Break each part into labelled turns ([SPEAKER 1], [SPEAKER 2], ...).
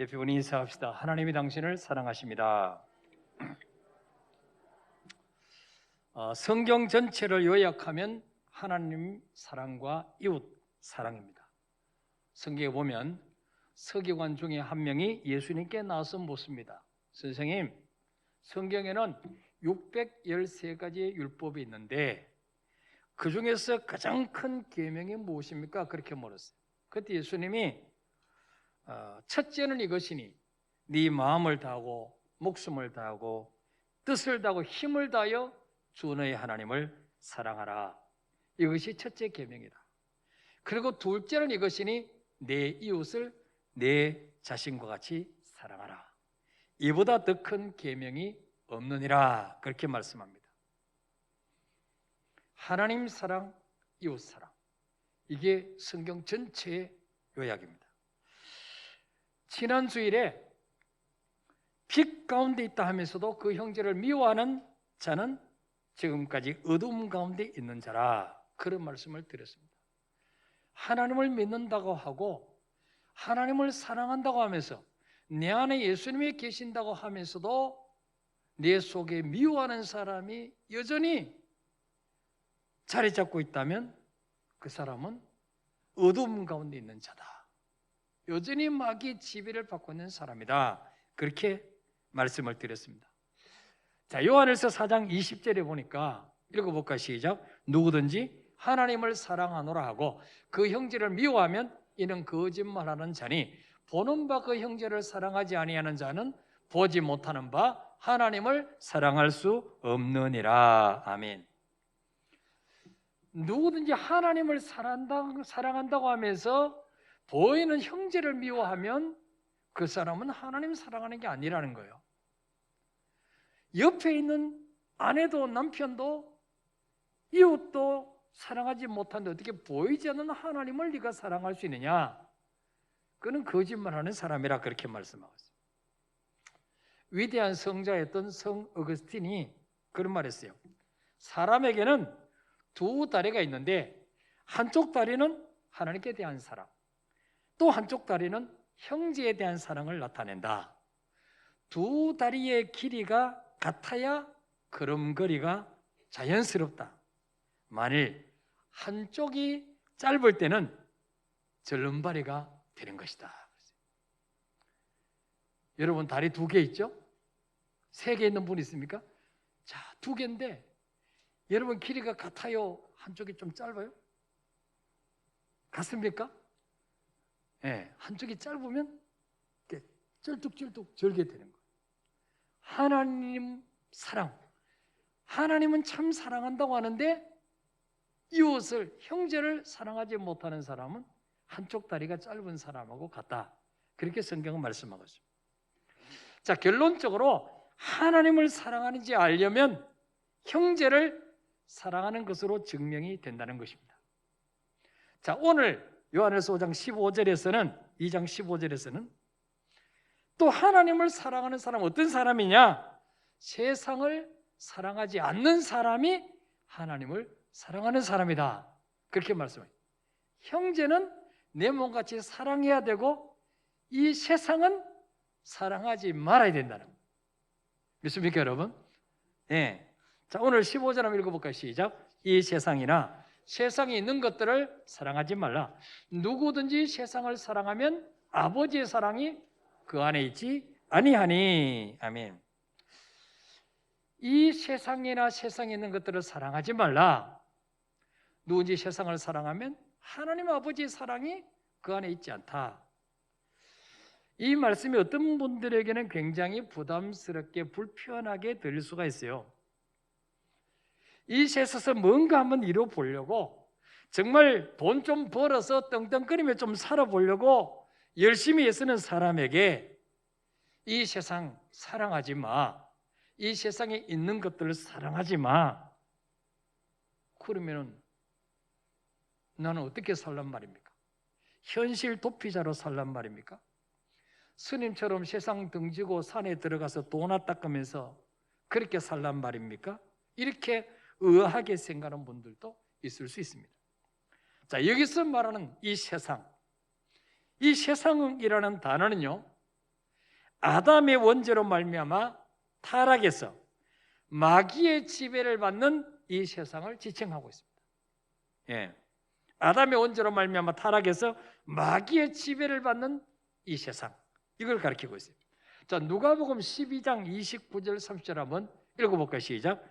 [SPEAKER 1] 예표분이 인사합시다. 하나님이 당신을 사랑하십니다. 성경 전체를 요약하면 하나님 사랑과 이웃 사랑입니다. 성경에 보면 서기관 중에 한 명이 예수님께 나와서 묻습니다. 선생님, 성경에는 613가지의 율법이 있는데 그 중에서 가장 큰 계명이 무엇입니까? 그렇게 물었어요. 그때 예수님이 첫째는 이것이니 네 마음을 다하고 목숨을 다하고 뜻을 다하고 힘을 다하여 주 너의 하나님을 사랑하라. 이것이 첫째 계명이다. 그리고 둘째는 이것이니 내 이웃을 내 자신과 같이 사랑하라. 이보다 더 큰 계명이 없느니라. 그렇게 말씀합니다. 하나님 사랑, 이웃 사랑, 이게 성경 전체의 요약입니다. 지난 주일에 빛 가운데 있다 하면서도 그 형제를 미워하는 자는 지금까지 어둠 가운데 있는 자라, 그런 말씀을 드렸습니다. 하나님을 믿는다고 하고 하나님을 사랑한다고 하면서 내 안에 예수님이 계신다고 하면서도 내 속에 미워하는 사람이 여전히 자리 잡고 있다면 그 사람은 어둠 가운데 있는 자다. 여전히 마귀의 지배를 받고 있는 사람이다. 그렇게 말씀을 드렸습니다. 자, 요한일서 4장 20절에 보니까 읽어볼까? 시작. 누구든지 하나님을 사랑하노라 하고 그 형제를 미워하면 이는 거짓말하는 자니 보는 바 그 형제를 사랑하지 아니하는 자는 보지 못하는 바 하나님을 사랑할 수 없느니라. 아멘. 누구든지 하나님을 사랑한다고 하면서 보이는 형제를 미워하면 그 사람은 하나님 사랑하는 게 아니라는 거예요. 옆에 있는 아내도 남편도 이웃도 사랑하지 못하는데 어떻게 보이지 않는 하나님을 네가 사랑할 수 있느냐? 그는 거짓말하는 사람이라 그렇게 말씀하고 있어요. 위대한 성자였던 성 어거스틴이 그런 말했어요. 사람에게는 두 다리가 있는데 한쪽 다리는 하나님께 대한 사랑, 또 한쪽 다리는 형제에 대한 사랑을 나타낸다. 두 다리의 길이가 같아야 걸음걸이가 자연스럽다. 만일 한쪽이 짧을 때는 절름발이가 되는 것이다. 여러분 다리 두 개 있죠? 세 개 있는 분 있습니까? 자, 두 개인데 여러분 길이가 같아요? 한쪽이 좀 짧아요? 같습니까? 네, 한쪽이 짧으면 이렇게 쩔뚝쩔뚝 절게 되는 거예요. 하나님 사랑, 하나님은 참 사랑한다고 하는데 이웃을, 형제를 사랑하지 못하는 사람은 한쪽 다리가 짧은 사람하고 같다. 그렇게 성경은 말씀하고 있습니다. 자, 결론적으로 하나님을 사랑하는지 알려면 형제를 사랑하는 것으로 증명이 된다는 것입니다. 자, 오늘 요한일서 5장 15절에서는 또 하나님을 사랑하는 사람은 어떤 사람이냐? 세상을 사랑하지 않는 사람이 하나님을 사랑하는 사람이다. 그렇게 말씀해요. 형제는 내 몸같이 사랑해야 되고 이 세상은 사랑하지 말아야 된다는 거예요. 믿습니까, 여러분? 네. 자, 오늘 15절 한번 읽어볼까요? 시작. 이 세상이나 세상에 있는 것들을 사랑하지 말라. 누구든지 세상을 사랑하면 아버지의 사랑이 그 안에 있지 아니하니. 아멘. 이 세상이나 세상에 있는 것들을 사랑하지 말라. 누구든지 세상을 사랑하면 하나님 아버지의 사랑이 그 안에 있지 않다. 이 말씀이 어떤 분들에게는 굉장히 부담스럽게 불편하게 들릴 수가 있어요. 이 세상에서 뭔가 한번 이뤄보려고 정말 돈 좀 벌어서 떵떵거리며 좀 살아보려고 열심히 애쓰는 사람에게 이 세상 사랑하지 마, 이 세상에 있는 것들을 사랑하지 마, 그러면 나는 어떻게 살란 말입니까? 현실 도피자로 살란 말입니까? 스님처럼 세상 등지고 산에 들어가서 도나 닦으면서 그렇게 살란 말입니까? 이렇게 의아하게 생각하는 분들도 있을 수 있습니다. 자, 여기서 말하는 이 세상, 이 세상이라는 단어는요, 아담의 원죄로 말미암아 타락해서 마귀의 지배를 받는 이 세상을 지칭하고 있습니다. 예. 아담의 원죄로 말미암아 타락해서 마귀의 지배를 받는 이 세상, 이걸 가리키고 있어요. 자, 누가복음 12장 29절 30절 한번 읽어볼까요? 시작.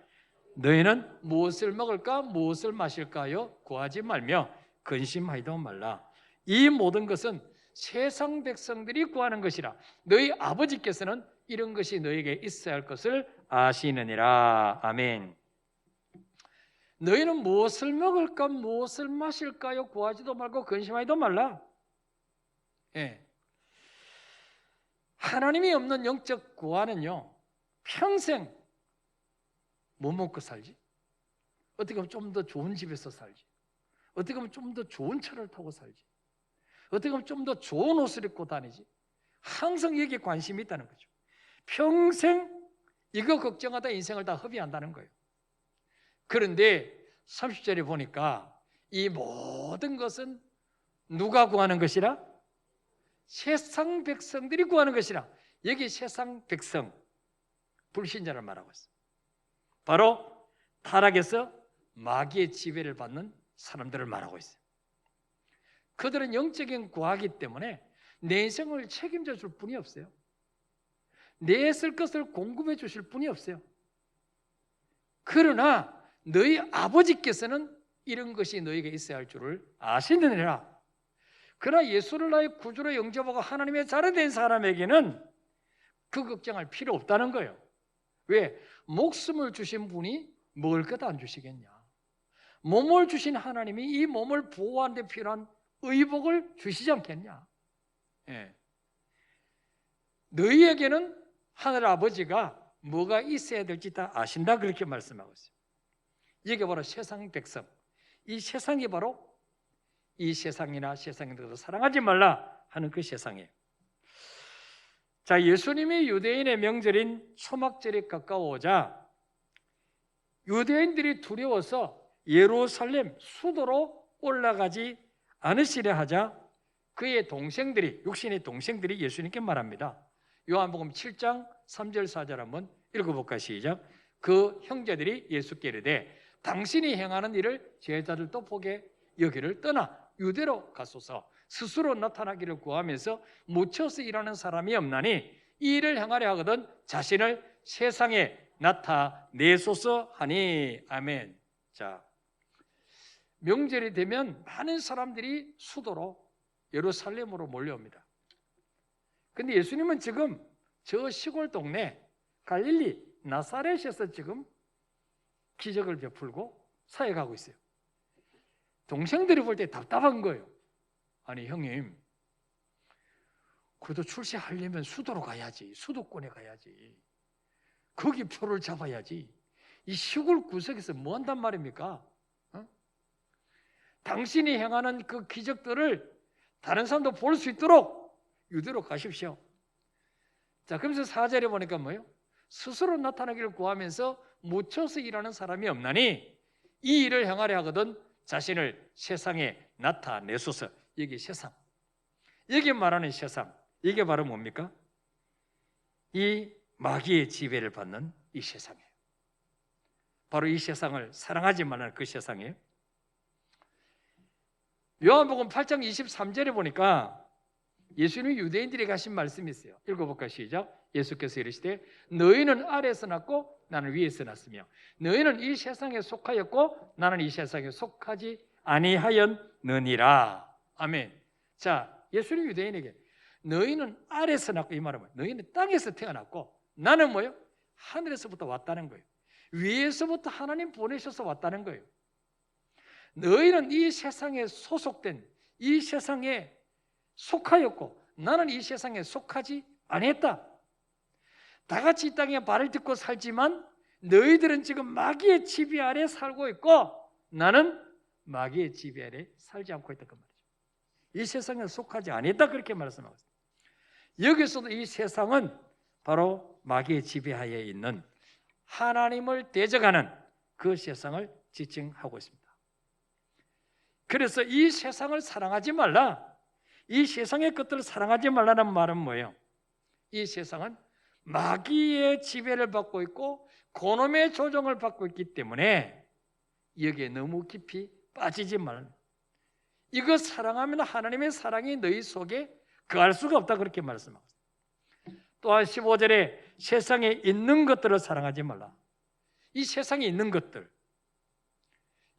[SPEAKER 1] 너희는 무엇을 먹을까 무엇을 마실까요? 구하지 말며 근심하지도 말라. 이 모든 것은 세상 백성들이 구하는 것이라. 너희 아버지께서는 이런 것이 너에게 있어야 할 것을 아시느니라. 아멘. 너희는 무엇을 먹을까 무엇을 마실까요? 구하지도 말고 근심하지도 말라. 예. 하나님이 없는 영적 구하는요, 평생 뭐 먹고 살지? 어떻게 보면 좀 더 좋은 집에서 살지? 어떻게 보면 좀 더 좋은 차를 타고 살지? 어떻게 보면 좀 더 좋은 옷을 입고 다니지? 항상 여기에 관심이 있다는 거죠. 평생 이거 걱정하다 인생을 다 허비한다는 거예요. 그런데 30절에 보니까 이 모든 것은 누가 구하는 것이라? 세상 백성들이 구하는 것이라. 여기 세상 백성, 불신자를 말하고 있어요. 바로 타락해서 마귀의 지배를 받는 사람들을 말하고 있어요. 그들은 영적인 구하기 때문에 내 인생을 책임져 줄 분이 없어요. 내 쓸 것을 공급해 주실 분이 없어요. 그러나 너희 아버지께서는 이런 것이 너에게 있어야 할 줄을 아시느니라. 그러나 예수를 나의 구주로 영접하고 하나님의 자녀된 사람에게는 그 걱정할 필요 없다는 거예요. 왜? 목숨을 주신 분이 먹을 것 안 주시겠냐? 몸을 주신 하나님이 이 몸을 보호하는 데 필요한 의복을 주시지 않겠냐? 예. 너희에게는 하늘 아버지가 뭐가 있어야 될지 다 아신다, 그렇게 말씀하고 있어요. 이게 바로 세상 백성, 이 세상이 바로 이 세상이나 세상인들도 사랑하지 말라 하는 그 세상이에요. 자, 예수님이 유대인의 명절인 초막절이 가까워오자 유대인들이 두려워서 예루살렘 수도로 올라가지 않으시려 하자 그의 동생들이, 육신의 동생들이 예수님께 말합니다. 요한복음 7장 3절 4절 한번 읽어볼까? 시작. 그 형제들이 예수께 이르되 당신이 행하는 일을 제자들도 보게 여기를 떠나 유대로 가소서. 스스로 나타나기를 구하면서 묻혀서 일하는 사람이 없나니 이 일을 행하려 하거든 자신을 세상에 나타내소서 하니. 아멘. 자, 명절이 되면 많은 사람들이 수도로 예루살렘으로 몰려옵니다. 근데 예수님은 지금 저 시골 동네 갈릴리 나사렛에서 지금 기적을 베풀고 사역하고 있어요. 동생들이 볼 때 답답한 거예요. 아니 형님, 그래도 출세하려면 수도로 가야지, 수도권에 가야지, 거기 표를 잡아야지. 이 시골 구석에서 뭐 한단 말입니까? 당신이 행하는 그 기적들을 다른 사람도 볼 수 있도록 유대로 가십시오. 자, 그러면서 4절에 보니까 뭐예요? 스스로 나타나기를 구하면서 묻혀서 일하는 사람이 없나니 이 일을 행하려 하거든 자신을 세상에 나타내소서. 여기 세상, 여기 말하는 세상, 이게 바로 뭡니까? 이 마귀의 지배를 받는 이 세상이에요. 바로 이 세상을 사랑하지 말라는 그 세상이에요. 요한복음 8장 23절에 보니까 예수님이 유대인들에게 하신 말씀이 있어요. 읽어볼까? 시작. 예수께서 이르시되 너희는 아래에서 났고 나는 위에서 났으며 너희는 이 세상에 속하였고 나는 이 세상에 속하지 아니하였느니라. 아멘. 자, 예수님 유대인에게 너희는 아래에서 났고, 이 말은 뭐예요? 너희는 땅에서 태어났고 나는 뭐예요? 하늘에서부터 왔다는 거예요. 위에서부터 하나님 보내셔서 왔다는 거예요. 너희는 이 세상에 소속된, 이 세상에 속하였고 나는 이 세상에 속하지 아니했다. 다 같이 이 땅에 발을 딛고 살지만 너희들은 지금 마귀의 지배 아래 살고 있고 나는 마귀의 지배 아래 살지 않고 있다, 그 말이죠. 이 세상에 속하지 아니했다, 그렇게 말씀하고 있습니다. 여기서도 이 세상은 바로 마귀의 지배하에 있는 하나님을 대적하는 그 세상을 지칭하고 있습니다. 그래서 이 세상을 사랑하지 말라, 이 세상의 것들을 사랑하지 말라는 말은 뭐예요? 이 세상은 마귀의 지배를 받고 있고 그놈의 조종을 받고 있기 때문에 여기에 너무 깊이 빠지지 말라. 이거 사랑하면 하나님의 사랑이 너희 속에 거할 수가 없다, 그렇게 말씀하고 있습니다. 또한 15절에 세상에 있는 것들을 사랑하지 말라. 이 세상에 있는 것들,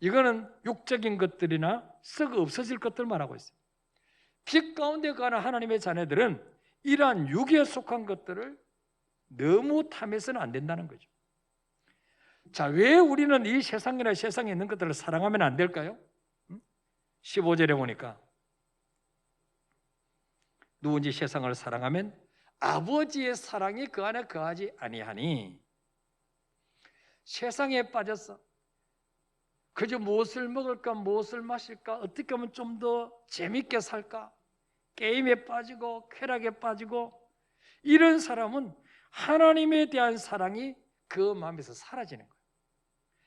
[SPEAKER 1] 이거는 육적인 것들이나 썩 없어질 것들 말하고 있어요. 빛 가운데 가는 하나님의 자녀들은 이러한 육에 속한 것들을 너무 탐해서는 안 된다는 거죠. 자, 왜 우리는 이 세상이나 세상에 있는 것들을 사랑하면 안 될까요? 15절에 보니까 누군지 세상을 사랑하면 아버지의 사랑이 그 안에 거하지 아니하니. 세상에 빠졌어. 그저 무엇을 먹을까, 무엇을 마실까, 어떻게 하면 좀 더 재밌게 살까, 게임에 빠지고 쾌락에 빠지고, 이런 사람은 하나님에 대한 사랑이 그 마음에서 사라지는 거예요.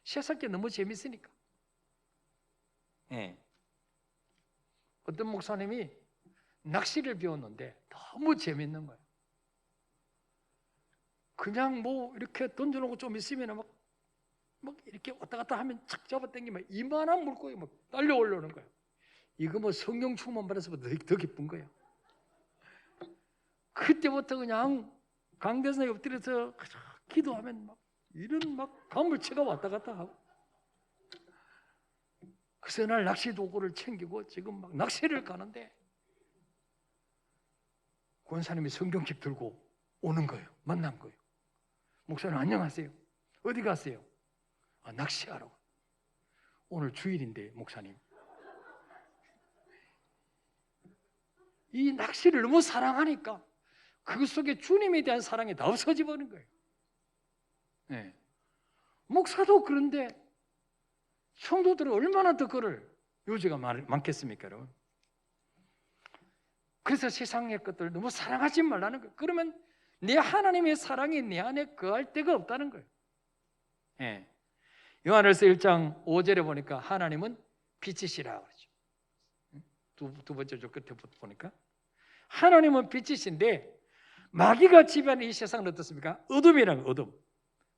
[SPEAKER 1] 세상 게 너무 재밌으니까. 어떤 목사님이 낚시를 배웠는데 너무 재밌는 거예요. 그냥 뭐 이렇게 던져놓고 좀 있으면 막 이렇게 왔다 갔다 하면 착 잡아당기면 이만한 물고기 막 딸려 올라오는 거예요. 이거 뭐 성령 충만 받아서 더 기쁜 거예요. 그때부터 그냥 강대상에 엎드려서 기도하면 막 이런 막 가물치가 왔다 갔다 하고, 그래서 날 낚시 도구를 챙기고 지금 막 낚시를 가는데 권사님이 성경책 들고 오는 거예요. 만난 거예요. 목사님 안녕하세요. 어디 가세요? 낚시하러. 오늘 주일인데 목사님. 이 낚시를 너무 사랑하니까 그 속에 주님에 대한 사랑이 다 없어져 버린 거예요. 목사도 그런데 성도들은 얼마나 더 그럴 요지가 많겠습니까, 여러분? 그래서 세상의 것들을 너무 사랑하지 말라는 거예요. 그러면 내 하나님의 사랑이 내 안에 거할 데가 없다는 거예요. 요한일서 1장 5절에 보니까 하나님은 빛이시라 그러죠. 두 번째 줄 끝에 보니까 하나님은 빛이신데 마귀가 지배하는 이 세상은 어떻습니까? 어둠이라는 거예요, 어둠.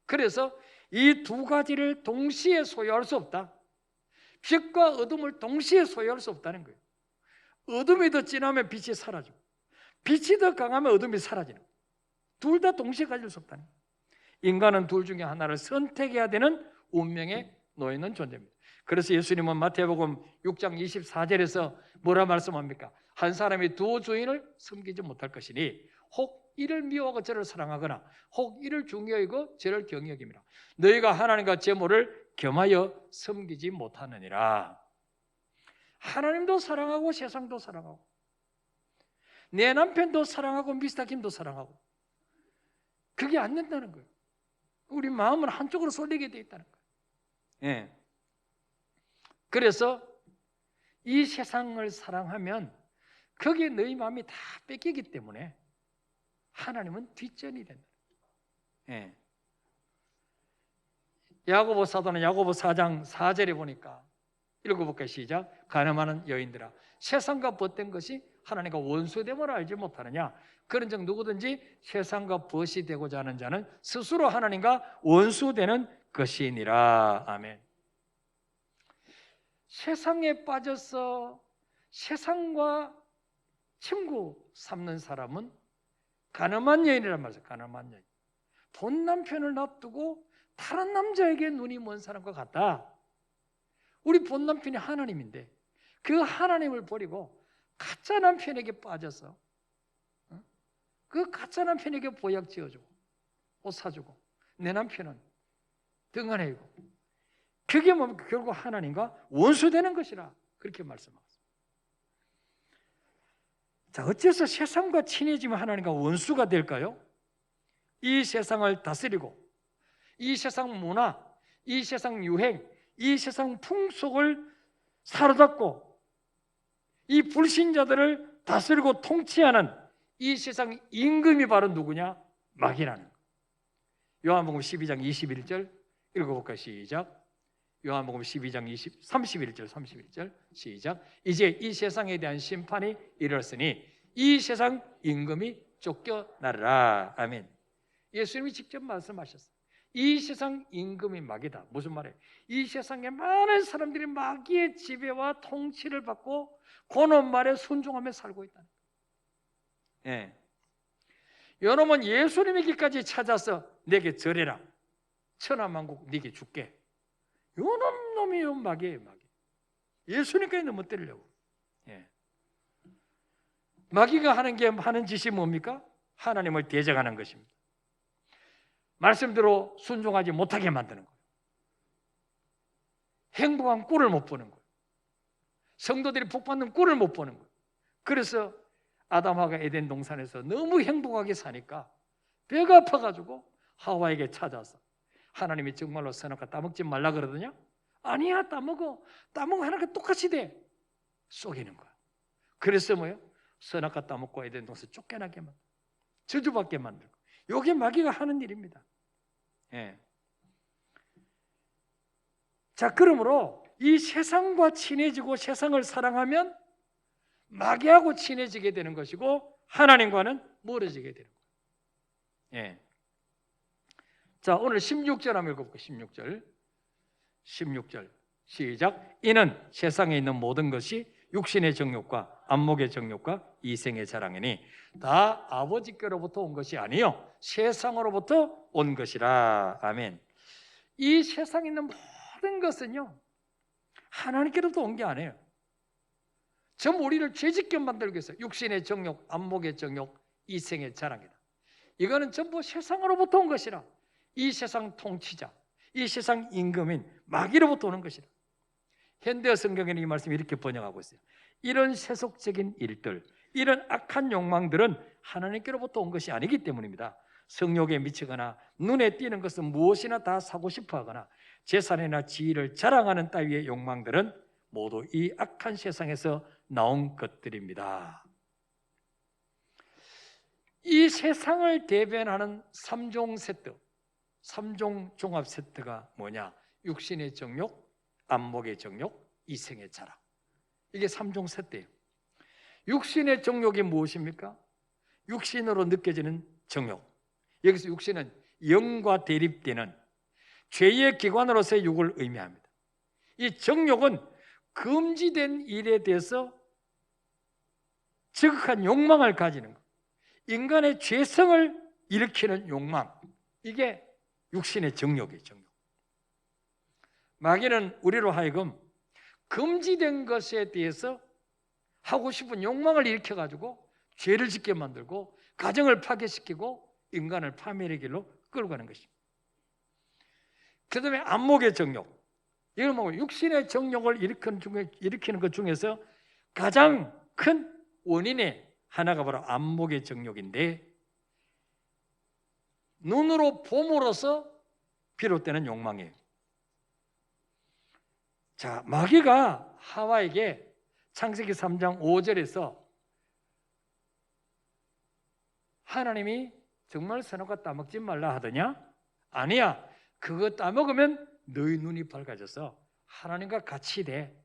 [SPEAKER 1] 그래서 이 두 가지를 동시에 소유할 수 없다. 빛과 어둠을 동시에 소유할 수 없다는 거예요. 어둠이 더 진하면 빛이 사라지고 빛이 더 강하면 어둠이 사라지는 거예요. 둘 다 동시에 가질 수 없다는 거예요. 인간은 둘 중에 하나를 선택해야 되는 운명에 놓여 있는 존재입니다. 그래서 예수님은 마태복음 6장 24절에서 뭐라 말씀합니까? 한 사람이 두 주인을 섬기지 못할 것이니 혹 이를 미워하고 저를 사랑하거나 혹 이를 중히 여기고 저를 경히 여김이라. 너희가 하나님과 재물을 겸하여 섬기지 못하느니라. 하나님도 사랑하고 세상도 사랑하고 내 남편도 사랑하고 미스터 김도 사랑하고, 그게 안 된다는 거예요. 우리 마음은 한쪽으로 쏠리게 돼 있다는 거예요. 그래서 이 세상을 사랑하면 거기에 너희 마음이 다 뺏기기 때문에 하나님은 뒷전이 된다. 야고보 사도는 야고보 4장 4절에 보니까 읽어볼까요? 시작. 가늠하는 여인들아, 세상과 벗된 것이 하나님과 원수됨을 알지 못하느냐? 그런즉 누구든지 세상과 벗이 되고자 하는 자는 스스로 하나님과 원수되는 것이니라. 아멘. 세상에 빠져서 세상과 친구 삼는 사람은 가늠한 여인이란 말이죠. 가늠한 여인. 본 남편을 놔두고 다른 남자에게 눈이 먼 사람과 같다. 우리 본 남편이 하나님인데 그 하나님을 버리고 가짜 남편에게 빠져서 그 가짜 남편에게 보약 지어주고 옷 사주고 내 남편은 등한해이고, 그게 뭐 결국 하나님과 원수되는 것이라 그렇게 말씀하고 있습니다. 자, 어째서 세상과 친해지면 하나님과 원수가 될까요? 이 세상을 다스리고 이 세상 문화, 이 세상 유행, 이 세상 풍속을 사로잡고 이 불신자들을 다스리고 통치하는 이 세상 임금이 바로 누구냐? 마귀라는 거예요. 요한복음 12장 21절 읽어볼까요? 시작. 요한복음 12장 31절 시작. 이제 이 세상에 대한 심판이 이르렀으니 이 세상 임금이 쫓겨나라. 아멘. 예수님이 직접 말씀하셨어요. 이 세상 임금이 마귀다. 무슨 말이에요? 이 세상에 많은 사람들이 마귀의 지배와 통치를 받고 그놈 말에 순종하며 살고 있다. 예. 여러분 예수님의 길까지 찾아서 내게 절해라. 천하만국 네게 줄게. 요놈 놈이요 마귀예요, 마귀. 예수님까지 넘어뜨리려고. 예. 마귀가 하는 짓이 뭡니까? 하나님을 대적하는 것입니다. 말씀대로 순종하지 못하게 만드는 거예요. 행복한 꼴을 못 보는 거예요. 성도들이 복받는 꼴을 못 보는 거예요. 그래서 아담하가 에덴 동산에서 너무 행복하게 사니까 배가 아파가지고 하와에게 찾아서 하나님이 정말로 선악과 따먹지 말라 그러더냐? 아니야, 따먹어. 따먹어 하나님과 똑같이 돼. 속이는 거야. 그래서 뭐예요? 선악과 따먹고 에덴 동산 쫓겨나게 만들고 저주받게 만들고. 이게 마귀가 하는 일입니다. 예. 자, 그러므로 이 세상과 친해지고 세상을 사랑하면 마귀하고 친해지게 되는 것이고 하나님과는 멀어지게 되는 거예요. 예. 자, 오늘 16절 한번 읽어볼게요. 16절 시작. 이는 세상에 있는 모든 것이 육신의 정욕과 안목의 정욕과 이생의 자랑이니 다 아버지께로부터 온 것이 아니요 세상으로부터 온 것이라. 아멘. 이 세상에 있는 모든 것은요 하나님께로부터 온 게 아니에요. 전부 우리를 죄짓게 만들기 위해서 육신의 정욕, 안목의 정욕, 이생의 자랑이다. 이거는 전부 세상으로부터 온 것이라. 이 세상 통치자, 이 세상 임금인 마귀로부터 오는 것이라. 현대어 성경에는 이 말씀을 이렇게 번역하고 있어요. 이런 세속적인 일들, 이런 악한 욕망들은 하나님께로부터 온 것이 아니기 때문입니다. 성욕에 미치거나 눈에 띄는 것은 무엇이나 다 사고 싶어 하거나 재산이나 지위를 자랑하는 따위의 욕망들은 모두 이 악한 세상에서 나온 것들입니다. 이 세상을 대변하는 3종 세트, 3종 종합 세트가 뭐냐? 육신의 정욕, 안목의 정욕, 이생의 자랑. 이게 3종 세트예요. 육신의 정욕이 무엇입니까? 육신으로 느껴지는 정욕. 여기서 육신은 영과 대립되는 죄의 기관으로서의 육을 의미합니다. 이 정욕은 금지된 일에 대해서 지극한 욕망을 가지는 것. 인간의 죄성을 일으키는 욕망. 이게 육신의 정욕이에요. 정욕. 마귀는 우리로 하여금 금지된 것에 대해서 하고 싶은 욕망을 일으켜가지고 죄를 짓게 만들고 가정을 파괴시키고 인간을 파멸의 길로 끌고 가는 것입니다. 그 다음에 안목의 정욕. 이걸 뭐 육신의 정욕을 일으키는 것 중에서 가장 큰 원인의 하나가 바로 안목의 정욕인데 눈으로 봄으로써 비롯되는 욕망이에요. 자, 마귀가 하와에게 창세기 3장 5절에서 하나님이 정말 선악과 따먹지 말라 하더냐? 아니야. 그거 따먹으면 너희 눈이 밝아져서 하나님과 같이 돼.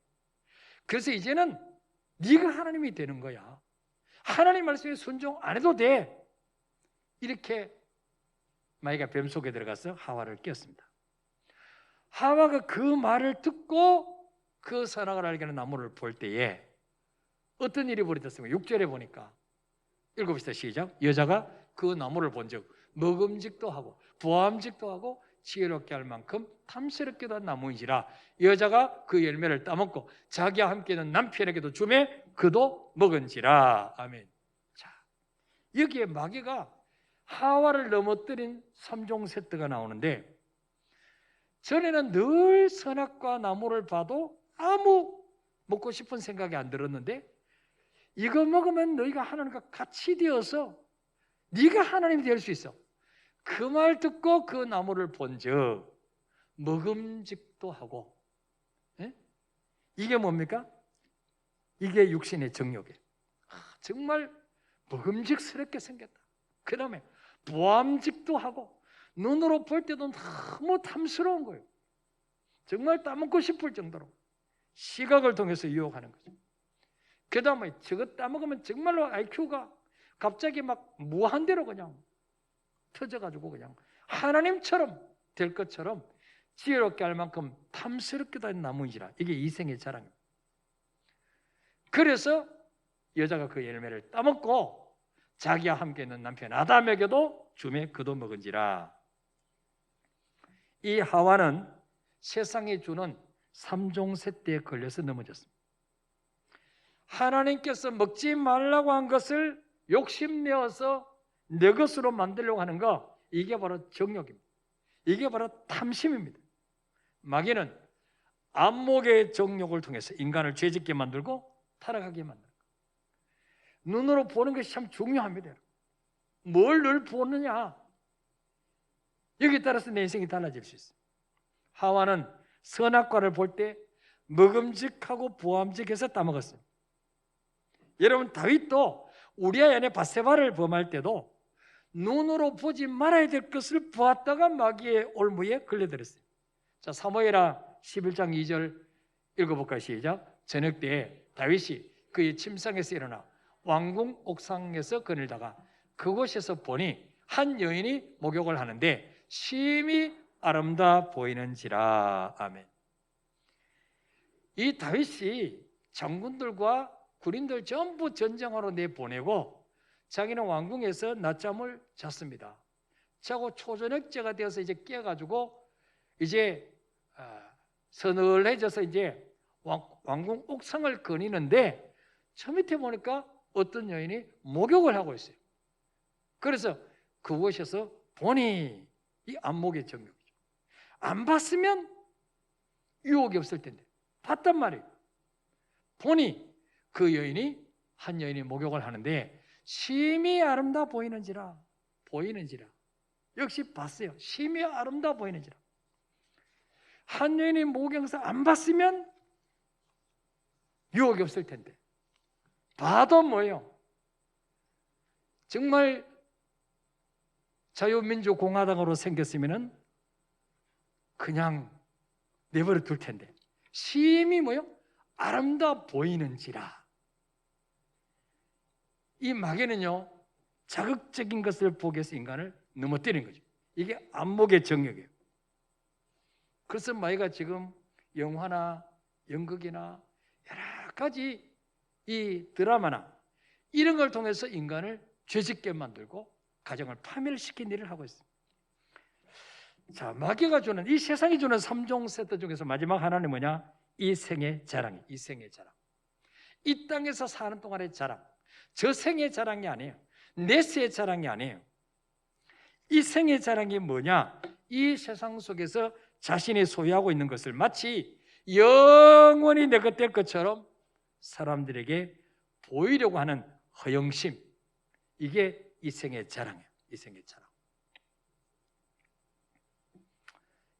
[SPEAKER 1] 그래서 이제는 네가 하나님이 되는 거야. 하나님 말씀에 순종 안 해도 돼. 이렇게 마귀가 뱀 속에 들어가서 하와를 꼈습니다. 하와가 그 말을 듣고 그 선악을 알게 하는 나무를 볼 때에 어떤 일이 벌어졌습니까? 6절에 보니까 읽어봅시다. 시작. 여자가 그 나무를 본즉 먹음직도 하고 부함직도 하고 지혜롭게 할 만큼 탐스럽게도 한 나무인지라 여자가 그 열매를 따먹고 자기와 함께 있는 남편에게도 주매 그도 먹은지라. 아멘. 자, 여기에 마귀가 하와를 넘어뜨린 3종 세트가 나오는데 전에는 늘 선악과 나무를 봐도 아무 먹고 싶은 생각이 안 들었는데 이거 먹으면 너희가 하나님과 같이 되어서 네가 하나님이 될 수 있어. 그 말 듣고 그 나무를 본즉 먹음직도 하고. 예? 이게 뭡니까? 이게 육신의 정욕이에요. 정말 먹음직스럽게 생겼다. 그 다음에 부함직도 하고 눈으로 볼 때도 너무 탐스러운 거예요. 정말 따먹고 싶을 정도로 시각을 통해서 유혹하는 거죠. 그 다음에 저거 따먹으면 정말로 IQ가 갑자기 막 무한대로 그냥 터져가지고 그냥 하나님처럼 될 것처럼 지혜롭게 할 만큼 탐스럽게도 한 나무인지라. 이게 이생의 자랑입니다. 그래서 여자가 그 열매를 따먹고 자기와 함께 있는 남편 아담에게도 주매 그도 먹은지라. 이 하와는 세상에 주는 3종 세대에 걸려서 넘어졌습니다. 하나님께서 먹지 말라고 한 것을 욕심내어서 내 것으로 만들려고 하는 거, 이게 바로 정욕입니다. 이게 바로 탐심입니다. 마귀는 안목의 정욕을 통해서 인간을 죄짓게 만들고 타락하게 만들고, 눈으로 보는 것이 참 중요합니다. 뭘 늘 보느냐, 여기에 따라서 내 인생이 달라질 수 있어요. 하와는 선악과를 볼 때 먹음직하고 보암직해서 따먹었어요. 여러분, 다윗도 우리아 안에 바세바를 범할 때도 눈으로 보지 말아야 될 것을 보았다가 마귀의 올무에 걸려들었어요. 자, 사무엘하 11장 2절 읽어볼까요? 시작. 저녁 때에 다윗이 그의 침상에서 일어나 왕궁 옥상에서 거닐다가 그곳에서 보니 한 여인이 목욕을 하는데 심히 아름다워 보이는지라. 아멘. 이 다윗이 장군들과 군인들 전부 전쟁하러 내보내고 자기는 왕궁에서 낮잠을 잤습니다. 자고 초저녁째가 되어서 이제 깨가지고 이제 서늘해져서 이제 왕궁 옥상을 거니는데 저 밑에 보니까 어떤 여인이 목욕을 하고 있어요. 그래서 그곳에서 보니 이 안목의 정욕이죠. 안 봤으면 유혹이 없을 텐데 봤단 말이에요. 보니 그 여인이, 한 여인이 목욕을 하는데 심히 아름다워 보이는지라. 역시 봤어요. 심히 아름다워 보이는지라. 한 여인이 목욕해서 안 봤으면 유혹이 없을 텐데 봐도 뭐예요? 정말 자유민주공화당으로 생겼으면 그냥 내버려 둘 텐데 심히 뭐예요? 아름다워 보이는지라. 이 마귀는요, 자극적인 것을 보기 위해서 인간을 넘어뜨리는 거죠. 이게 안목의 정욕이에요. 그래서 마귀가 지금 영화나 연극이나 여러 가지 이 드라마나 이런 걸 통해서 인간을 죄짓게 만들고 가정을 파멸시킨 일을 하고 있습니다. 자, 마귀가 주는, 이 세상이 주는 3종 세트 중에서 마지막 하나는 뭐냐? 이생의 자랑이. 이생의 자랑. 이 땅에서 사는 동안의 자랑. 저 생의 자랑이 아니에요. 내 세의 자랑이 아니에요. 이 생의 자랑이 뭐냐? 이 세상 속에서 자신이 소유하고 있는 것을 마치 영원히 내 것 될 것처럼 사람들에게 보이려고 하는 허영심. 이게 이 생의 자랑이에요. 이 생의 자랑.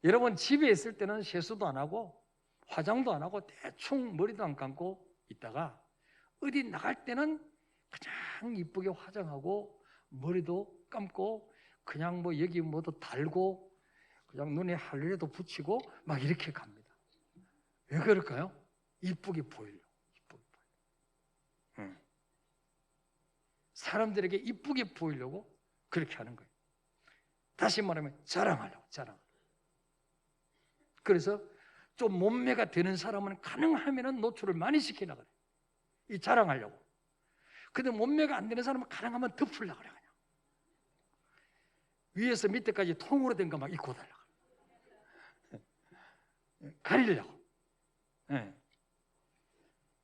[SPEAKER 1] 여러분, 집에 있을 때는 세수도 안 하고 화장도 안 하고 대충 머리도 안 감고 있다가 어디 나갈 때는 그냥 이쁘게 화장하고 머리도 감고 그냥 뭐 여기 뭐도 달고 그냥 눈에 할일에도 붙이고 막 이렇게 갑니다. 왜 그럴까요? 이쁘게 보이려고. 사람들에게 이쁘게 보이려고 그렇게 하는 거예요. 다시 말하면 자랑하려고. 그래서 좀 몸매가 되는 사람은 가능하면 노출을 많이 시키려고 그래요. 이 자랑하려고. 근데 몸매가 안 되는 사람은 가능하면 덮으려고 그래요. 그냥. 위에서 밑에까지 통으로 된 거 막 입고 달라고. 가리려고. 네.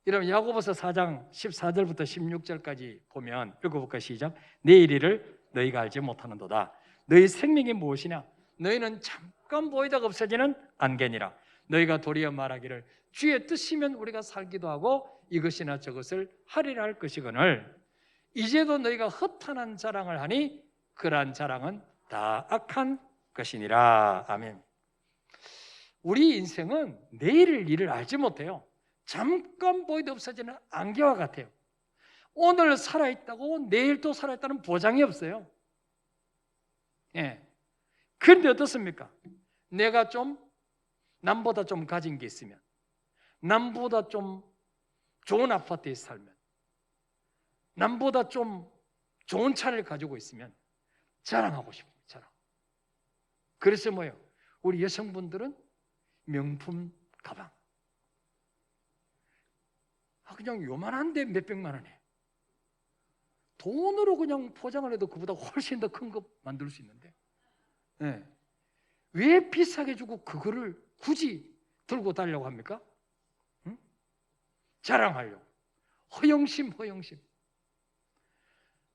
[SPEAKER 1] 여러분, 야고보서 4장 14절부터 16절까지 보면 읽어볼까요? 시작. 내일 일을 너희가 알지 못하는도다. 너희 생명이 무엇이냐? 너희는 잠깐 보이다가 없어지는 안개니라. 너희가 도리어 말하기를 주의 뜻이면 우리가 살기도 하고 이것이나 저것을 하리라 할 것이거늘 이제도 너희가 허탄한 자랑을 하니 그러한 자랑은 다 악한 것이니라. 아멘. 우리 인생은 내일 일을 알지 못해요. 잠깐 보이다 없어지는 안개와 같아요. 오늘 살아있다고 내일 또 살아있다는 보장이 없어요. 예. 그런데 어떻습니까? 내가 좀 남보다 좀 가진 게 있으면, 남보다 좀 좋은 아파트에 살면, 남보다 좀 좋은 차를 가지고 있으면 자랑하고 싶어요. 자랑. 그래서 뭐예요? 우리 여성분들은 명품 가방. 그냥 요만한데 몇백만 원에. 돈으로 그냥 포장을 해도 그보다 훨씬 더 큰 거 만들 수 있는데. 네. 왜 비싸게 주고 그거를 굳이 들고 다니려고 합니까? 응? 자랑하려고. 허영심.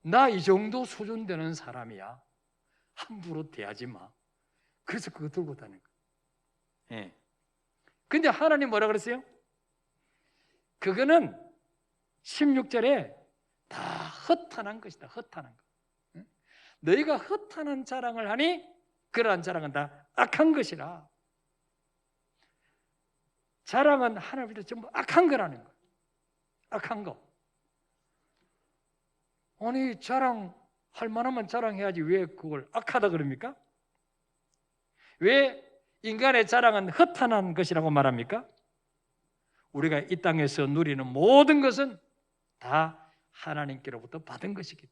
[SPEAKER 1] 나 이 정도 수준 되는 사람이야. 함부로 대하지 마. 그래서 그거 들고 다니는 거예요. 예. 근데 하나님 뭐라 그랬어요? 그거는 16절에 다 허탄한 것이다. 허탄한 것. 응? 너희가 허탄한 자랑을 하니 그러한 자랑은 다 악한 것이라. 자랑은 하나님한테 전부 악한 거라는 거예요. 악한 거. 아니 자랑할 만하면 자랑해야지 왜 그걸 악하다 그럽니까? 왜 인간의 자랑은 허탄한 것이라고 말합니까? 우리가 이 땅에서 누리는 모든 것은 다 하나님께로부터 받은 것이기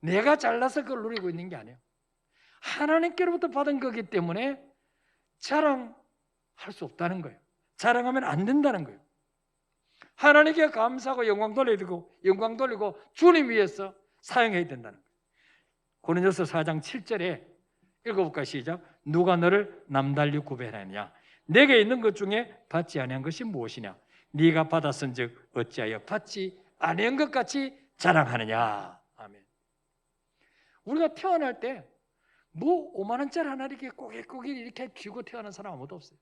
[SPEAKER 1] 때문에 내가 잘나서 그걸 누리고 있는 게 아니에요. 하나님께로부터 받은 거기 때문에 자랑할 수 없다는 거예요. 자랑하면 안 된다는 거예요. 하나님께 감사하고 영광 돌리고 주님 위해서 사용해야 된다는 거예요. 고린도서 4장 7절에 읽어볼까 시작. 누가 너를 남달리 구별하느냐? 내게 있는 것 중에 받지 아니한 것이 무엇이냐? 네가 받았은즉 어찌하여 받지 아니한 것 같이 자랑하느냐? 아멘. 우리가 태어날 때 뭐 5만 원짜리 하나 이렇게 꼬깃꼬깃 이렇게 쥐고 태어난 사람 아무도 없어요.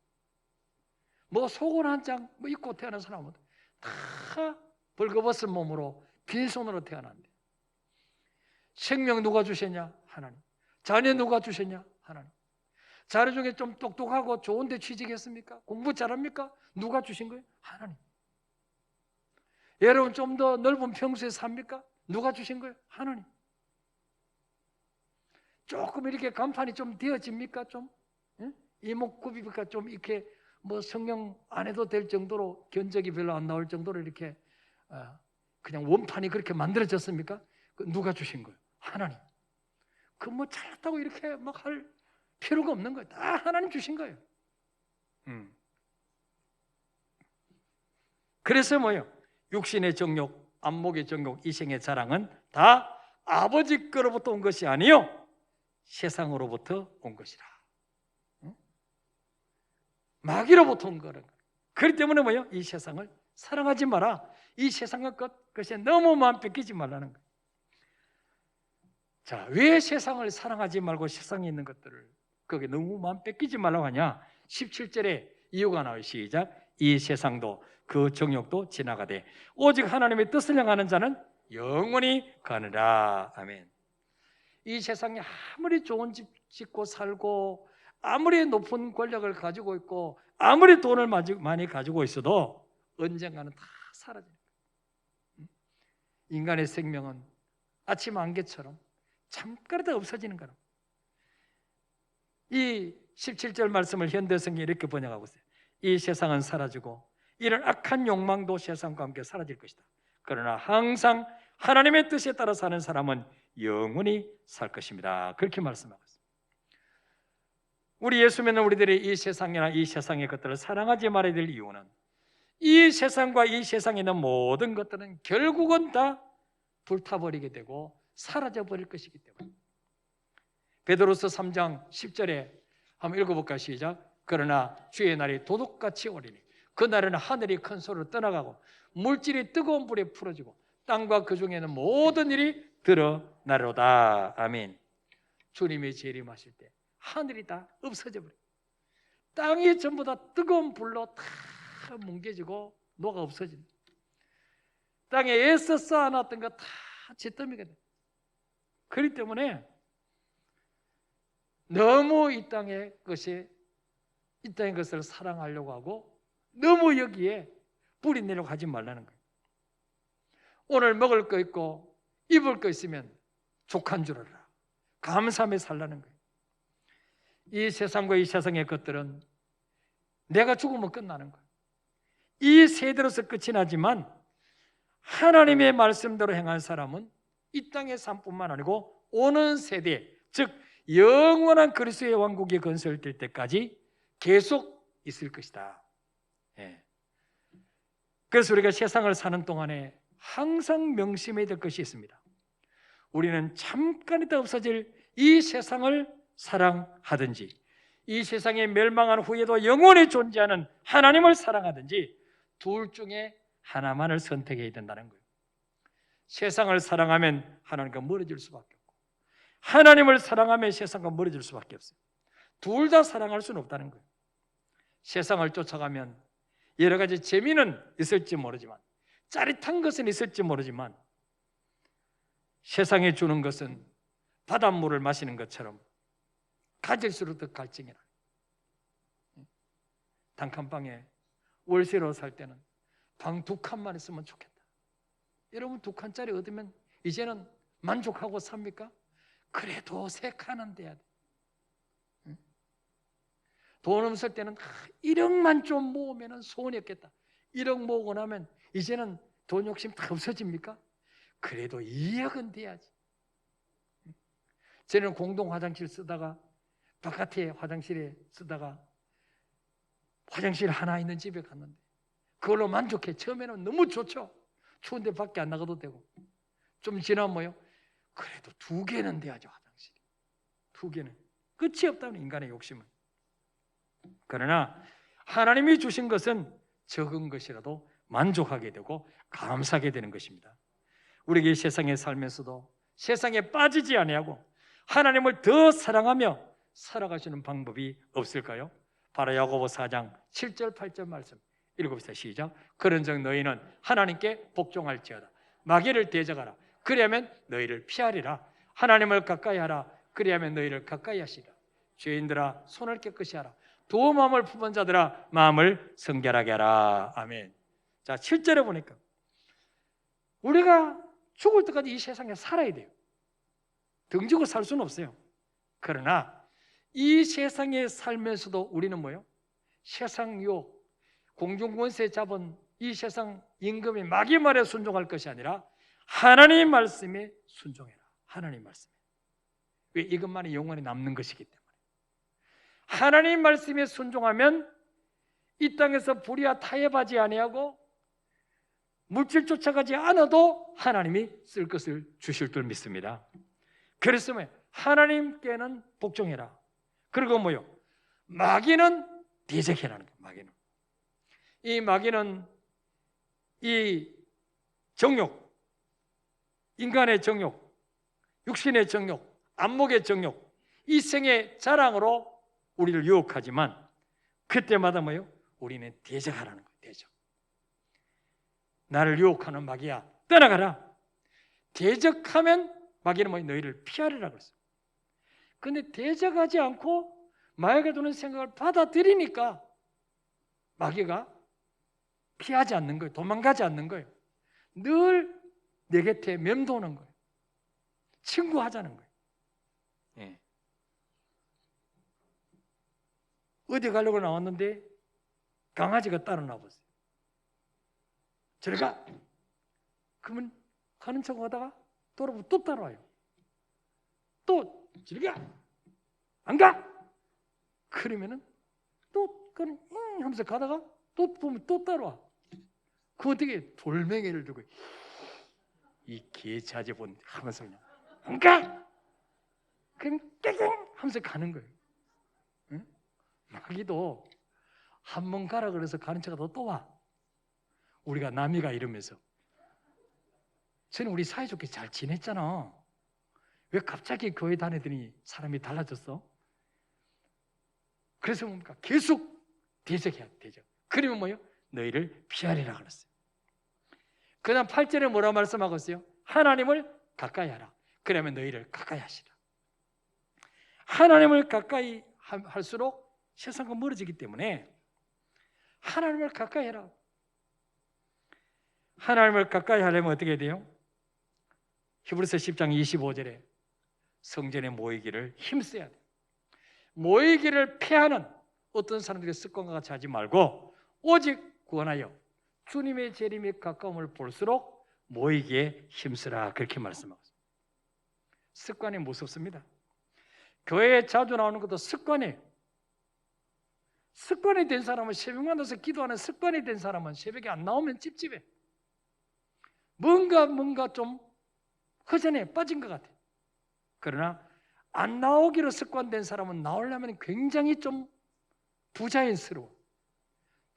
[SPEAKER 1] 뭐 속옷 한 장 뭐 입고 태어난 사람 아무도 다 벌거벗은 몸으로 빈손으로 태어난대. 생명 누가 주셨냐? 하나님. 자녀 누가 주셨냐? 하나님. 자녀 중에 좀 똑똑하고 좋은 데 취직했습니까? 공부 잘합니까? 누가 주신 거예요? 하나님. 여러분 좀 더 넓은 평수에 삽니까? 누가 주신 거예요? 하나님. 조금 이렇게 간판이 좀 되어집니까? 좀 이목구비가 좀 이렇게 뭐 성령 안 해도 될 정도로 견적이 별로 안 나올 정도로 이렇게 그냥 원판이 그렇게 만들어졌습니까? 누가 주신 거예요? 하나님. 그 뭐 잘났다고 이렇게 막 할 필요가 없는 거예요. 다 하나님 주신 거예요. 그래서 뭐예요? 육신의 정욕, 안목의 정욕, 이생의 자랑은 다 아버지 거로부터 온 것이 아니요 세상으로부터 온 것이라. 마귀로부터 온 거라는 거예요. 그렇기 때문에 뭐예요? 이 세상을 사랑하지 마라. 이 세상의 것에 너무 마음 뺏기지 말라는 거예요. 자, 왜 세상을 사랑하지 말고 세상에 있는 것들을 거기에 너무 마음 뺏기지 말라고 하냐? 17절에 이유가 나와요. 시작. 이 세상도 그 정욕도 지나가되 오직 하나님의 뜻을 행하는 자는 영원히 가느라. 아멘. 이 세상에 아무리 좋은 집 짓고 살고 아무리 높은 권력을 가지고 있고 아무리 돈을 많이 가지고 있어도 언젠가는 다 사라집니다. 인간의 생명은 아침 안개처럼 잠깐이다 없어지는 거라. 이 17절 말씀을 현대성이 이렇게 번역하고 있어요. 이 세상은 사라지고 이런 악한 욕망도 세상과 함께 사라질 것이다. 그러나 항상 하나님의 뜻에 따라 사는 사람은 영원히 살 것입니다. 그렇게 말씀하고 있습니다. 우리 예수 믿는 우리들이 이 세상이나 이 세상의 것들을 사랑하지 말아야 될 이유는 이 세상과 이 세상에 있는 모든 것들은 결국은 다 불타버리게 되고 사라져버릴 것이기 때문에. 베드로서 3장 10절에 한번 읽어볼까 시작. 그러나 주의 날이 도둑같이 오리니 그 날에는 하늘이 큰 소리로 떠나가고 물질이 뜨거운 불에 풀어지고 땅과 그 중에는 모든 일이 드러나리로다. 아멘. 주님이 재림하실 때 하늘이 다 없어져 버려요. 땅이 전부 다 뜨거운 불로 다 뭉개지고 녹아 없어진다. 땅에 애써 쌓아놨던 거 다 잿더미가 돼. 그렇기 때문에 너무 이 땅의 것을 사랑하려고 하고 너무 여기에 뿌리 내려고 하지 말라는 거예요. 오늘 먹을 거 있고 입을 거 있으면 족한 줄 알아. 감사하며 살라는 거예요. 이 세상과 이 세상의 것들은 내가 죽으면 끝나는 거예요. 이 세대로서 끝이 나지만 하나님의 말씀대로 행한 사람은 이 땅의 삶뿐만 아니고 오는 세대, 즉 영원한 그리스도의 왕국이 건설될 때까지 계속 있을 것이다. 예. 그래서 우리가 세상을 사는 동안에 항상 명심해야 될 것이 있습니다. 우리는 잠깐이다 없어질 이 세상을 사랑하든지, 이 세상에 멸망한 후에도 영원히 존재하는 하나님을 사랑하든지, 둘 중에 하나만을 선택해야 된다는 거예요. 세상을 사랑하면 하나님과 멀어질 수밖에 없고, 하나님을 사랑하면 세상과 멀어질 수밖에 없어요. 둘 다 사랑할 수는 없다는 거예요. 세상을 쫓아가면 여러 가지 재미는 있을지 모르지만, 짜릿한 것은 있을지 모르지만, 세상에 주는 것은 바닷물을 마시는 것처럼 가질수록 더 갈증이라. 단칸방에 월세로 살 때는 방 2칸만 있으면 좋겠다. 여러분 2칸짜리 얻으면 이제는 만족하고 삽니까? 그래도 3칸은 돼야 돼. 돈 없을 때는 1억만 좀 모으면 소원이 없겠다. 1억 모으고 나면 이제는 돈 욕심 다 없어집니까? 그래도 2억은 돼야지. 저는 공동 화장실 쓰다가 바깥에 화장실에 쓰다가 화장실 하나 있는 집에 갔는데 그걸로 만족해. 처음에는 너무 좋죠. 추운데 밖에 안 나가도 되고. 좀 지나면 뭐요? 그래도 2개는 돼야죠. 화장실이 2개는. 끝이 없다는 인간의 욕심은. 그러나 하나님이 주신 것은 적은 것이라도 만족하게 되고 감사하게 되는 것입니다. 우리에게 세상에 살면서도 세상에 빠지지 아니하고 하나님을 더 사랑하며 살아가시는 방법이 없을까요? 바로 야고보 4장 7절 8절 말씀 읽어봅시다. 시작. 그런즉 너희는 하나님께 복종할지어다. 마귀를 대적하라. 그리하면 너희를 피하리라. 하나님을 가까이 하라. 그리하면 너희를 가까이 하시리라. 죄인들아 손을 깨끗이 하라. 두 마음을 품은 자들아 마음을 성결하게 하라. 아멘. 자, 7절에 보니까 우리가 죽을 때까지 이 세상에 살아야 돼요. 등지고 살 수는 없어요. 그러나 이 세상에 살면서도 우리는 뭐예요? 세상 유혹, 공중권세 잡은 이 세상 임금의 마귀 말에 순종할 것이 아니라 하나님의 말씀에 순종해라. 하나님 말씀에. 왜? 이것만이 영원히 남는 것이기 때문에. 하나님 말씀에 순종하면 이 땅에서 불의와 타협하지 아니하고 물질 쫓아가지 않아도 하나님이 쓸 것을 주실 줄 믿습니다. 그래서 하나님께는 복종해라. 그리고 뭐요? 마귀는 대적해라는 거예요. 마귀는. 이 마귀는 이 정욕, 인간의 정욕, 육신의 정욕, 안목의 정욕, 이 생의 자랑으로 우리를 유혹하지만 그때마다 뭐요? 우리는 대적하라는 거예요. 대적. 나를 유혹하는 마귀야, 떠나가라. 대적하면 마귀는 뭐예요? 너희를 피하리라 그랬어요. 그런데 대적하지 않고 마귀가 주는 생각을 받아들이니까 마귀가 피하지 않는 거예요. 도망가지 않는 거예요. 늘 내 곁에 맴도는 거예요. 친구하자는 거예요. 예. 어디 가려고 나왔는데 강아지가 따라 나왔어요. 저리 가! 그러면 가는 척 하다가 돌아보면 또 따라와요. 또 저리 가! 안 가! 그러면은 또 그냥 하면서 가다가 또 보면 또 따라와. 그 어떻게 돌멩이를 두고 이 개자제본 하면서 그냥 안 가! 그냥 깨갱 하면서 가는 거예요. 응? 마귀도 한 번 가라 그래서 가는 척 하다가 또 와. 우리가 남이가 이러면서 저는 우리 사이좋게 잘 지냈잖아. 왜 갑자기 교회 다니더니 사람이 달라졌어? 그래서 뭡니까? 계속 대적해야 돼. 대적. 그러면 뭐예요? 너희를 피하리라 그랬어요. 그 다음 8절에 뭐라 말씀하고 있어요? 하나님을 가까이 하라. 그러면 너희를 가까이 하시라. 하나님을 가까이 할수록 세상과 멀어지기 때문에 하나님을 가까이 해라. 하나님을 가까이 하려면 어떻게 돼요? 히브리서 10장 25절에 성전에 모이기를 힘써야 돼요. 모이기를 패하는 어떤 사람들의 습관과 같이 하지 말고 오직 구원하여 주님의 재림이 가까움을 볼수록 모이기에 힘쓰라 그렇게 말씀하고 있습니다. 습관이 무섭습니다. 교회에 자주 나오는 것도 습관이에요. 습관이 된 사람은 새벽만 돼서 기도하는 습관이 된 사람은 새벽에 안 나오면 찝찝해. 뭔가 좀 허전해 빠진 것 같아. 그러나 안 나오기로 습관된 사람은 나오려면 굉장히 좀 부자연스러워.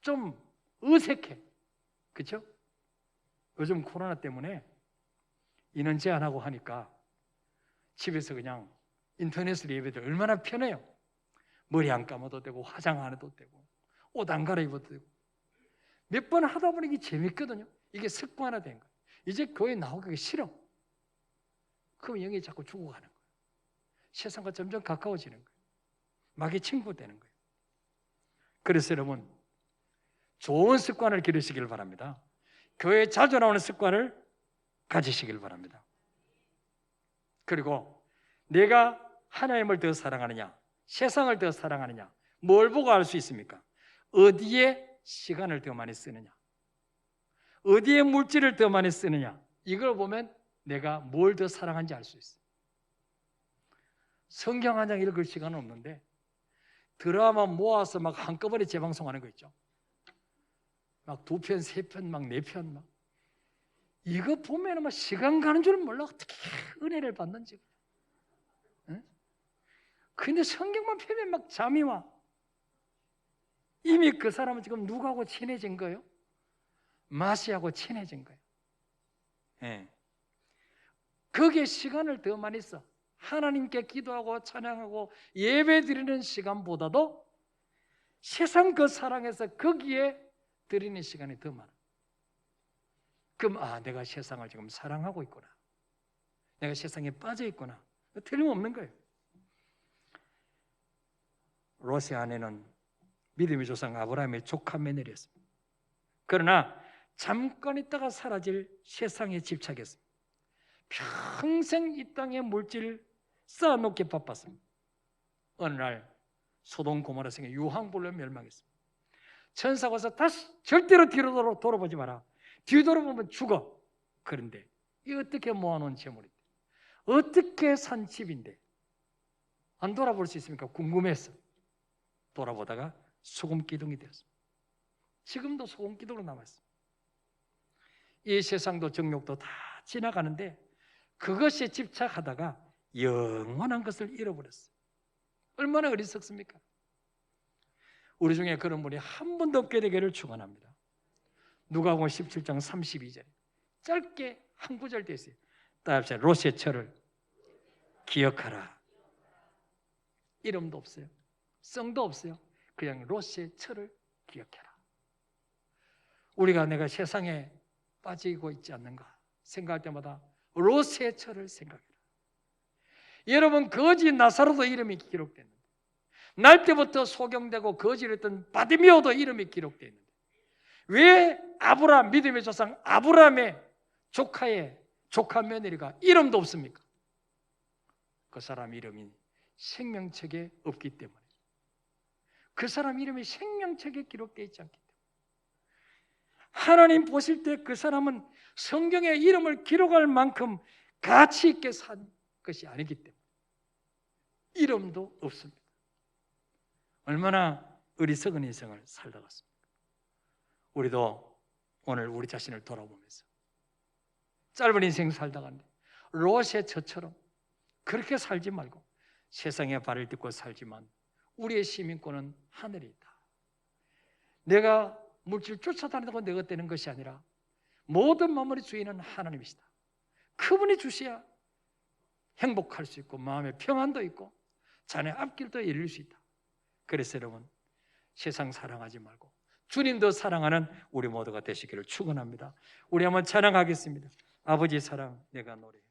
[SPEAKER 1] 좀 어색해. 그렇죠? 요즘 코로나 때문에 인원 제한하고 하니까 집에서 그냥 인터넷으로 예배도 얼마나 편해요. 머리 안 감아도 되고 화장 안 해도 되고 옷 안 갈아입어도 되고 몇 번 하다 보니 이게 재밌거든요. 이게 습관화된 거예요. 이제 교회 나오기가 싫어. 그럼 영이 자꾸 죽어가는 거예요. 세상과 점점 가까워지는 거예요. 마귀 친구 되는 거예요. 그래서 여러분 좋은 습관을 기르시길 바랍니다. 교회에 자주 나오는 습관을 가지시길 바랍니다. 그리고 내가 하나님을 더 사랑하느냐, 세상을 더 사랑하느냐, 뭘 보고 알 수 있습니까? 어디에 시간을 더 많이 쓰느냐, 어디에 물질을 더 많이 쓰느냐, 이걸 보면 내가 뭘 더 사랑하는지 알 수 있어요. 성경 한 장 읽을 시간은 없는데 드라마 모아서 막 한꺼번에 재방송하는 거 있죠. 막 2편, 3편, 막 4편 막 이거 보면 막 시간 가는 줄 몰라. 어떻게 은혜를 받는지. 응? 근데 성경만 펴면 막 잠이 와. 이미 그 사람은 지금 누구하고 친해진 거예요? 마시하고 친해진 거예요. 예. 거기에 시간을 더 많이 써. 하나님께 기도하고 찬양하고 예배 드리는 시간보다도 세상 그 사랑에서 거기에 드리는 시간이 더 많아. 그럼 내가 세상을 지금 사랑하고 있구나. 내가 세상에 빠져 있구나. 틀림없는 거예요. 롯의 아내는 믿음의 조상 아브라함의 조카 며느리였습니다. 그러나 잠깐 있다가 사라질 세상에 집착했습니다. 평생 이 땅에 물질 쌓아놓기 바빴습니다. 어느 날 소돔 고모라 성에 유황불로 멸망했습니다. 천사가 와서 다시 절대로 뒤로 돌아보지 마라. 뒤돌아보면 죽어. 그런데 이 어떻게 모아놓은 재물인데, 어떻게 산 집인데 안 돌아볼 수 있습니까? 궁금해서 돌아보다가 소금 기둥이 되었습니다. 지금도 소금 기둥으로 남았습니다. 이 세상도 정욕도 다 지나가는데 그것에 집착하다가 영원한 것을 잃어버렸어요. 얼마나 어리석습니까? 우리 중에 그런 분이 한 번도 없게 되기를 축원합니다. 누가복음 17장 32절에 짧게 한 구절 되어 있어요. 따라합시다. 롯의 철을 기억하라. 이름도 없어요. 성도 없어요. 그냥 롯의 철을 기억해라. 우리가 내가 세상에 빠지고 있지 않는가 생각할 때마다 롯의 철을 생각해라. 여러분 거지 나사로도 이름이 기록됐는데 날 때부터 소경되고 거지했던 바디메오도 이름이 기록되어 있는데 왜 아브라함 믿음의 조상 아브라함의 조카의 조카 며느리가 이름도 없습니까? 그 사람 이름이 생명책에 없기 때문에 그 사람 이름이 생명책에 기록되어 있지 않기 때문에 하나님 보실 때 그 사람은 성경에 이름을 기록할 만큼 가치 있게 산 것이 아니기 때문에 이름도 없습니다. 얼마나 어리석은 인생을 살다 갔습니까? 우리도 오늘 우리 자신을 돌아보면서 짧은 인생 살다 갔는데 롯의 처처럼 그렇게 살지 말고 세상에 발을 딛고 살지만 우리의 시민권은 하늘에 있다. 내가 물질 쫓아다닌다고 내가 되는 것이 아니라 모든 만물의 주인은 하나님이시다. 그분이 주셔야 행복할 수 있고 마음의 평안도 있고 자녀 앞길도 열릴 수 있다. 그래서 여러분 세상 사랑하지 말고 주님도 사랑하는 우리 모두가 되시기를 축원합니다. 우리 한번 찬양하겠습니다. 아버지 사랑 내가 노래해.